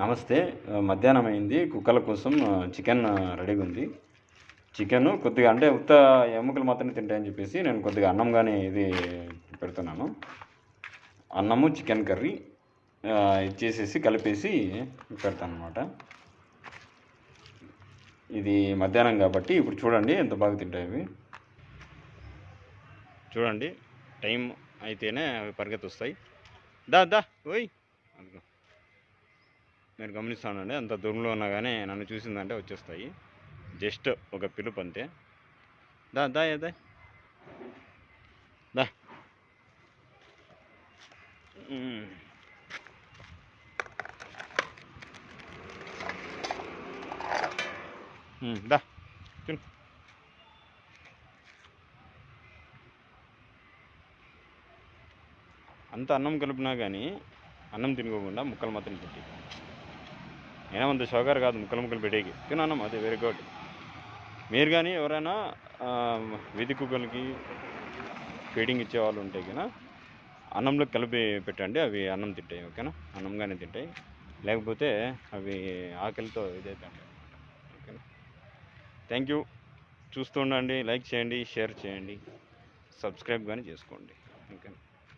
నమస్తే. మధ్యాహ్నం అయింది. కుక్కల కోసం చికెన్ రెడీగా ఉంది. చికెను కొద్దిగా అంటే ఉత్త ఎముకలు మాత్రమే తింటాయని చెప్పేసి నేను కొద్దిగా అన్నం కానీ ఇది పెడుతున్నాను. అన్నము చికెన్ కర్రీ ఇచ్చేసేసి కలిపేసి పెడతాను అనమాట. ఇది మధ్యాహ్నం కాబట్టి ఇప్పుడు చూడండి ఎంత బాగా తింటాయి. చూడండి టైం అయితేనే అవి పరిగెత్తుస్తాయి. దా దా ఓయ్ అనుకో. మీరు గమనిస్తానండి, అంత దూరంలో ఉన్నా కానీ నన్ను చూసిందంటే వచ్చేస్తాయి. జస్ట్ ఒక పిలుపు అంతే. దా దా దా దా దా తిను. అంత అన్నం కలిపినా కానీ అన్నం తినుకోకుండా ముక్కలు మాత్రం పెట్టి, ఏమంత షుగర్ కాదు ముక్కలు పెట్టేకి. తిను అన్నం, అదే వెరీ గుడ్. మీరు కానీ ఎవరైనా వీధి కుక్కలకి ఫీడింగ్ ఇచ్చే వాళ్ళు ఉంటే కన్నా అన్నంలో కలిపి పెట్టండి, అవి అన్నం తింటాయి. ఓకేనా, అన్నంగానే తింటాయి, లేకపోతే అవి ఆకలితో ఇదైతే. ఓకేనా, థ్యాంక్ యూ. చూస్తూ ఉండండి, లైక్ చేయండి, షేర్ చేయండి, సబ్స్క్రైబ్ కానీ చేసుకోండి. ఓకేనా.